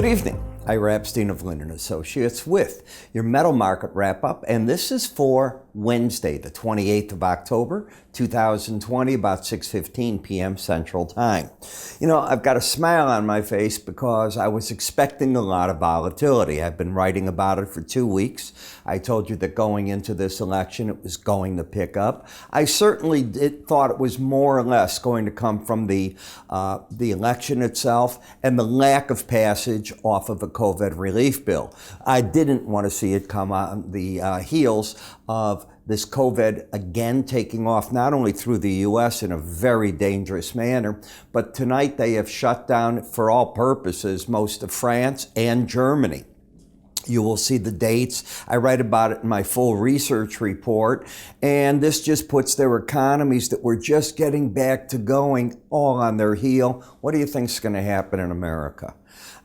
evening. Ira Epstein of Linn & Associates with your metal market wrap-up, and this is for Wednesday, the 28th of October, 2020, about 6:15 p.m. Central Time. You know, I've got a smile on my face because I was expecting a lot of volatility. I've been writing about it for 2 weeks. I told you that going into this election, it was going to pick up. I certainly thought it was more or less going to come from the election itself and the lack of passage off of a COVID relief bill. I didn't want to see it come on the heels of this COVID again taking off not only through the U.S. in a very dangerous manner, but tonight they have shut down for all purposes most of France and Germany. You will see the dates. I write about it in my full research report, and this just puts their economies that were just getting back to going all on their heel. What do you think is going to happen in America?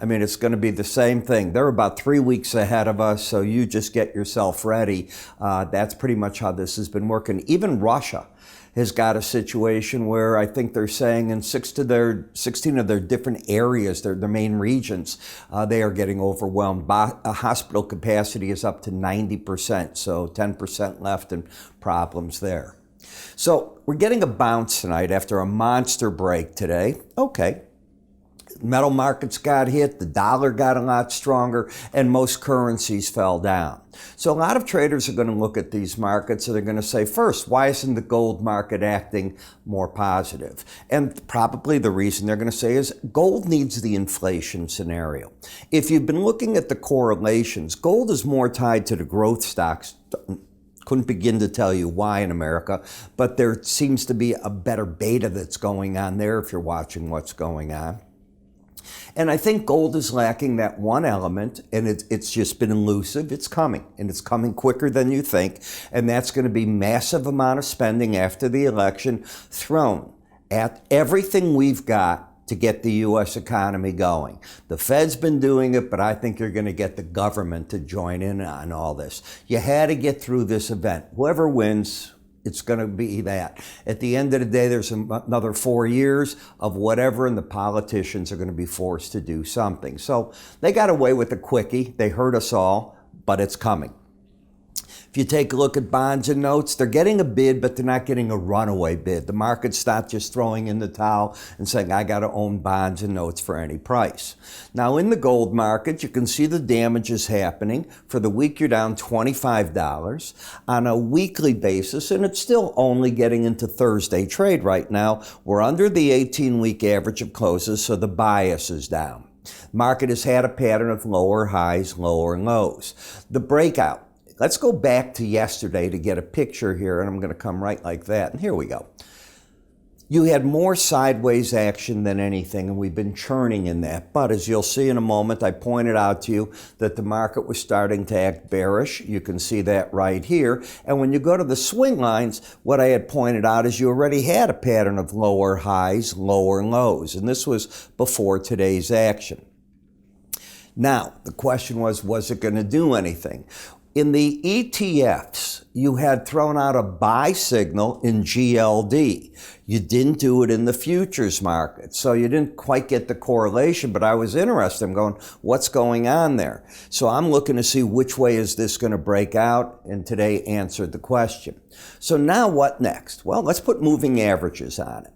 I mean, it's going to be the same thing. They're about 3 weeks ahead of us, so you just get yourself ready. That's pretty much how this has been working. Even Russia has got a situation where I think they're saying in 16 of their different areas, their main regions, they are getting overwhelmed. Hospital capacity is up to 90%, so 10% left and problems there. So we're getting a bounce tonight after a monster break today. Okay. Metal markets got hit, the dollar got a lot stronger, and most currencies fell down. So a lot of traders are going to look at these markets and they're going to say, first, why isn't the gold market acting more positive? And probably the reason they're going to say is gold needs the inflation scenario. If you've been looking at the correlations, gold is more tied to the growth stocks. Couldn't begin to tell you why in America, but there seems to be a better beta that's going on there if you're watching what's going on. And I think gold is lacking that one element, and it's just been elusive. It's coming, and it's coming quicker than you think, and that's going to be massive amount of spending after the election thrown at everything we've got to get the U.S. economy going. The Fed's been doing it, but I think you're going to get the government to join in on all this. You had to get through this event. Whoever wins, it's going to be that. At the end of the day, there's another 4 years of whatever, and the politicians are going to be forced to do something. So they got away with a quickie. They hurt us all, but it's coming. If you take a look at bonds and notes, they're getting a bid, but they're not getting a runaway bid. The market's not just throwing in the towel and saying, I got to own bonds and notes for any price. Now, in the gold market, you can see the damages happening. For the week, you're down $25 on a weekly basis, and it's still only getting into Thursday trade right now. We're under the 18-week average of closes, so the bias is down. Market has had a pattern of lower highs, lower lows. The breakout. Let's go back to yesterday to get a picture here, and I'm going to come right like that. And here we go. You had more sideways action than anything, and we've been churning in that. But as you'll see in a moment, I pointed out to you that the market was starting to act bearish. You can see that right here. And when you go to the swing lines, what I had pointed out is you already had a pattern of lower highs, lower lows. And this was before today's action. Now, the question was it going to do anything? In the ETFs, you had thrown out a buy signal in GLD. You didn't do it in the futures market, so you didn't quite get the correlation, but I was interested. I'm going, what's going on there? So I'm looking to see which way is this going to break out, and today answered the question. So now what next? Well, let's put moving averages on it.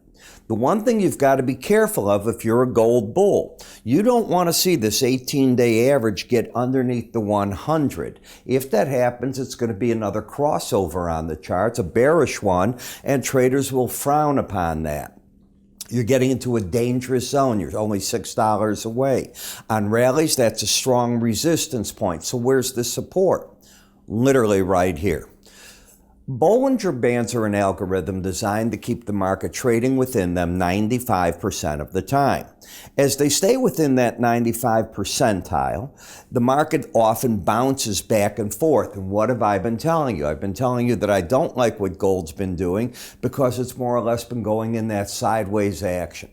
The one thing you've got to be careful of if you're a gold bull, you don't want to see this 18-day average get underneath the 100. If that happens, it's going to be another crossover on the charts, a bearish one, and traders will frown upon that. You're getting into a dangerous zone. You're only $6 away. On rallies, that's a strong resistance point. So where's the support? Literally right here. Bollinger Bands are an algorithm designed to keep the market trading within them 95% of the time. As they stay within that 95 percentile, the market often bounces back and forth. And what have I been telling you? I've been telling you that I don't like what gold's been doing because it's more or less been going in that sideways action.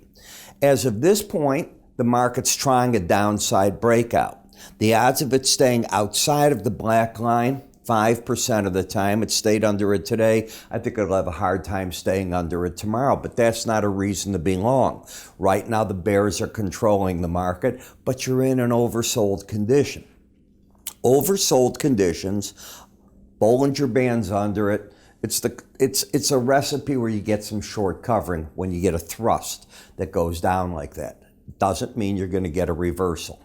As of this point, the market's trying a downside breakout. The odds of it staying outside of the black line 5% of the time. It stayed under it today. I think it'll have a hard time staying under it tomorrow, but that's not a reason to be long. Right now, the bears are controlling the market, but you're in an oversold condition. Oversold conditions, Bollinger Bands under it. It's a recipe where you get some short covering when you get a thrust that goes down like that. Doesn't mean you're going to get a reversal.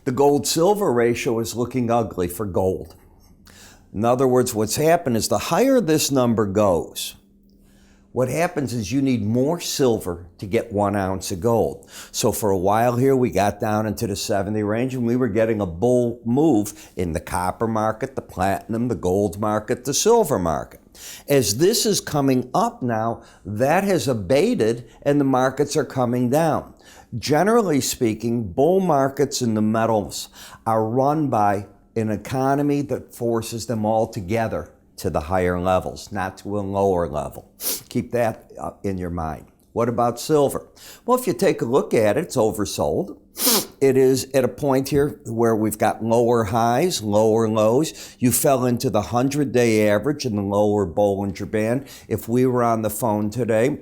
The gold-silver ratio is looking ugly for gold. In other words, what's happened is the higher this number goes, what happens is you need more silver to get 1 ounce of gold. So for a while here, we got down into the 70 range and we were getting a bull move in the copper market, the platinum, the gold market, the silver market. As this is coming up now, that has abated and the markets are coming down. Generally speaking, bull markets in the metals are run by an economy that forces them all together to the higher levels, not to a lower level. Keep that in your mind. What about silver? Well, if you take a look at it, it's oversold. It is at a point here where we've got lower highs, lower lows. You fell into the 100-day average in the lower Bollinger Band. If we were on the phone today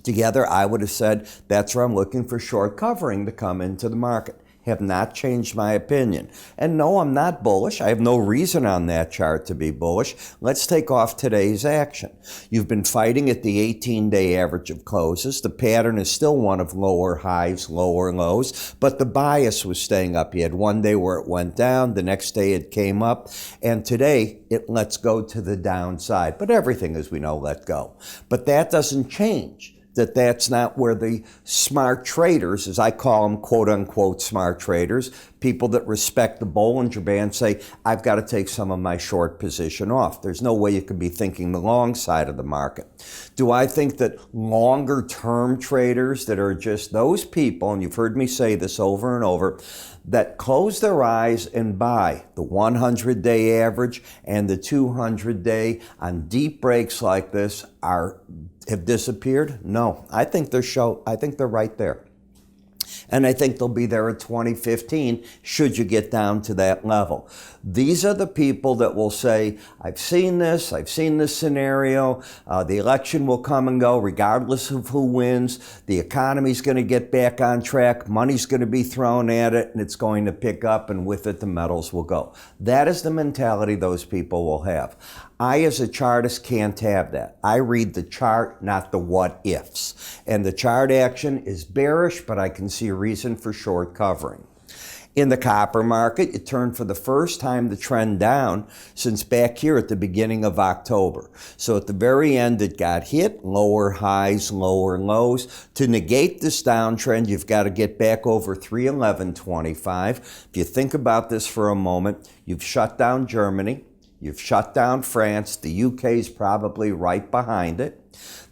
together, I would have said, that's where I'm looking for short covering to come into the market. Have not changed my opinion. And no, I'm not bullish. I have no reason on that chart to be bullish. Let's take off today's action. You've been fighting at the 18-day average of closes. The pattern is still one of lower highs, lower lows, but the bias was staying up. You had one day where it went down, the next day it came up, and today it lets go to the downside. But everything, as we know, let go. But that doesn't change. That's not where the smart traders, as I call them, quote unquote smart traders, people that respect the Bollinger Band, say, I've got to take some of my short position off. There's no way you could be thinking the long side of the market. Do I think that longer term traders that are just those people, and you've heard me say this over and over, that close their eyes and buy the 100-day average and the 200-day on deep breaks like this have disappeared? No, I think they're right there. And I think they'll be there at 2015 should you get down to that level. These are the people that will say, I've seen this scenario, the election will come and go regardless of who wins, the economy's going to get back on track, money's going to be thrown at it, and it's going to pick up, and with it the metals will go. That is the mentality those people will have. I, as a chartist, can't have that. I read the chart, not the what-ifs. And the chart action is bearish, but I can see a reason for short covering. In the copper market, you turn for the first time the trend down since back here at the beginning of October. So at the very end, it got hit, lower highs, lower lows. To negate this downtrend, you've got to get back over 311.25. If you think about this for a moment, you've shut down Germany. You've shut down France. The UK is probably right behind it.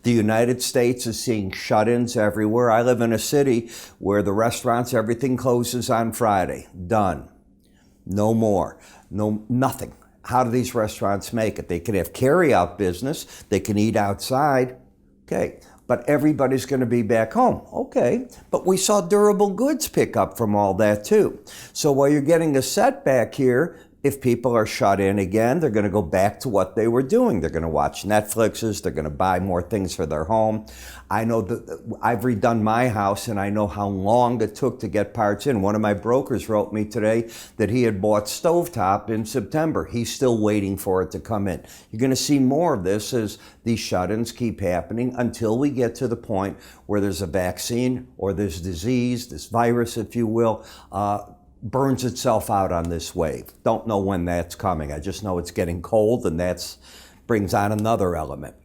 The United States is seeing shut-ins everywhere. I live in a city where the restaurants, everything closes on Friday. Done. No more. Nothing. How do these restaurants make it? They can have carry-out business. They can eat outside. Okay. But everybody's going to be back home. Okay. But we saw durable goods pick up from all that too. So while you're getting a setback here, if people are shut in again, they're going to go back to what they were doing. They're going to watch Netflixes. They're going to buy more things for their home. I know that I've redone my house, and I know how long it took to get parts in. One of my brokers wrote me today that he had bought stovetop in September. He's still waiting for it to come in. You're going to see more of this as these shut-ins keep happening until we get to the point where there's a vaccine or there's disease, this virus, if you will, burns itself out on this wave. Don't know when that's coming. I just know it's getting cold, and that brings on another element.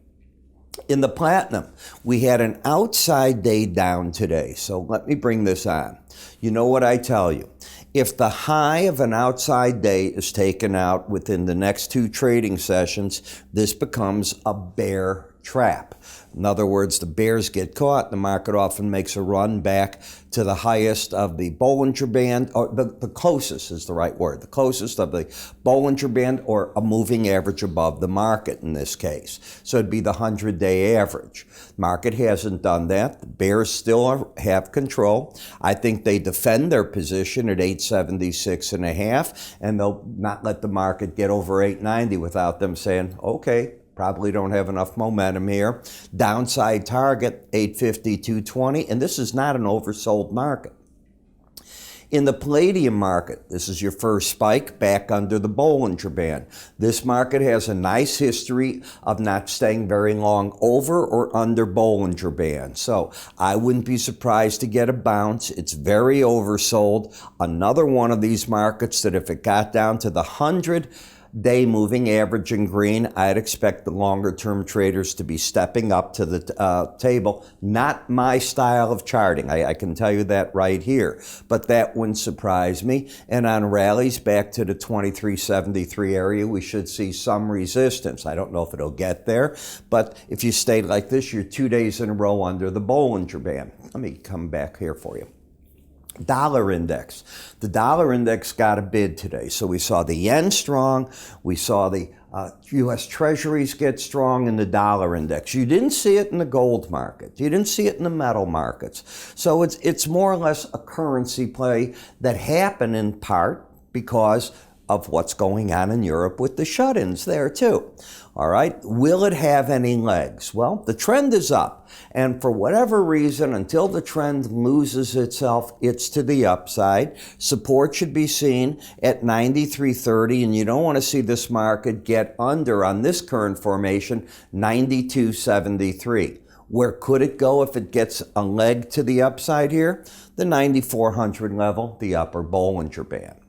In the platinum, we had an outside day down today. So let me bring this on. You know what I tell you. If the high of an outside day is taken out within the next 2 trading sessions, this becomes a bear trap. In other words, the bears get caught, the market often makes a run back to the highest of the Bollinger Band, or the closest is the right word, the closest of the Bollinger Band, or a moving average above the market in this case. So it'd be the 100-day average. Market hasn't done that. The bears still have control. I think they defend their position at 876.5, and they'll not let the market get over 890 without them saying, okay, probably don't have enough momentum here. Downside target, 850-220, and this is not an oversold market. In the palladium market, this is your first spike back under the Bollinger Band. This market has a nice history of not staying very long over or under Bollinger Band. So I wouldn't be surprised to get a bounce. It's very oversold. Another one of these markets that if it got down to the 100-day moving average in green, I'd expect the longer-term traders to be stepping up to the table. Not my style of charting, I can tell you that right here, but that wouldn't surprise me. And on rallies back to the 2373 area, we should see some resistance. I don't know if it'll get there, but if you stayed like this, you're 2 days in a row under the Bollinger Band. Let me come back here for you. Dollar index. The dollar index got a bid today. So we saw the yen strong. We saw the U.S. Treasuries get strong in the dollar index. You didn't see it in the gold market. You didn't see it in the metal markets. So it's more or less a currency play that happened in part because of what's going on in Europe with the shut-ins there too. All right, will it have any legs? Well, the trend is up, and for whatever reason, until the trend loses itself, it's to the upside. Support should be seen at 93.30, and you don't want to see this market get under, on this current formation, 92.73. Where could it go if it gets a leg to the upside here? The 9400 level, the upper Bollinger Band.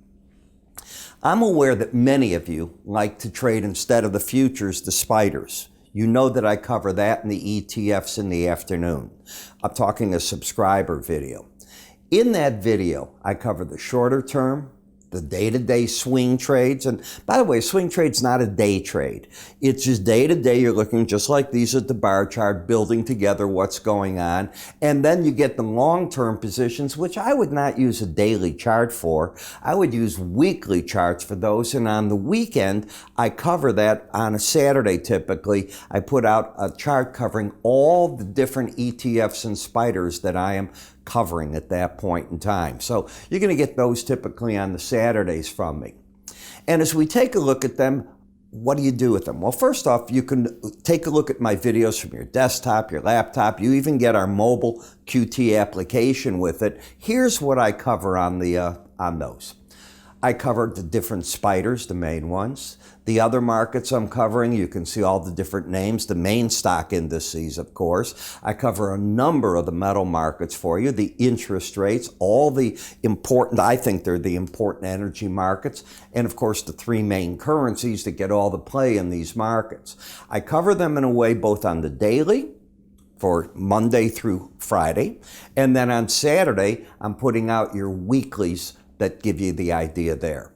I'm aware that many of you like to trade instead of the futures, the spiders. You know that I cover that in the ETFs in the afternoon. I'm talking a subscriber video. In that video, I cover the shorter term, the day-to-day swing trades. And by the way, swing trade's not a day trade. It's just day-to-day. You're looking just like these at the bar chart, building together what's going on. And then you get the long-term positions, which I would not use a daily chart for. I would use weekly charts for those. And on the weekend, I cover that on a Saturday typically. I put out a chart covering all the different ETFs and spiders that I am covering at that point in time. So you're going to get those typically on the Saturdays from me. And as we take a look at them, what do you do with them? Well, first off, you can take a look at my videos from your desktop, your laptop. You even get our mobile QT application with it. Here's what I cover on those. I covered the different spiders, the main ones. The other markets I'm covering, you can see all the different names, the main stock indices, of course. I cover a number of the metal markets for you, the interest rates, all the important, I think they're the important energy markets, and of course the three main currencies that get all the play in these markets. I cover them in a way both on the daily, for Monday through Friday, and then on Saturday, I'm putting out your weeklies that give you the idea there.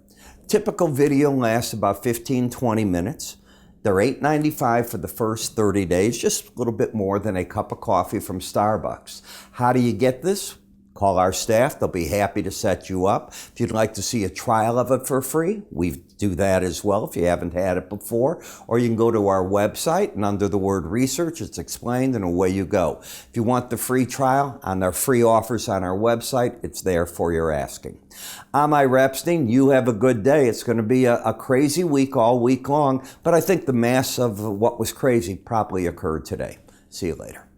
Typical video lasts about 15-20 minutes. They're $8.95 for the first 30 days, just a little bit more than a cup of coffee from Starbucks. How do you get this? Call our staff. They'll be happy to set you up. If you'd like to see a trial of it for free, we do that as well if you haven't had it before. Or you can go to our website, and under the word research, it's explained, and away you go. If you want the free trial on our free offers on our website, it's there for your asking. I'm Ira Epstein. You have a good day. It's going to be a crazy week all week long, but I think the mass of what was crazy probably occurred today. See you later.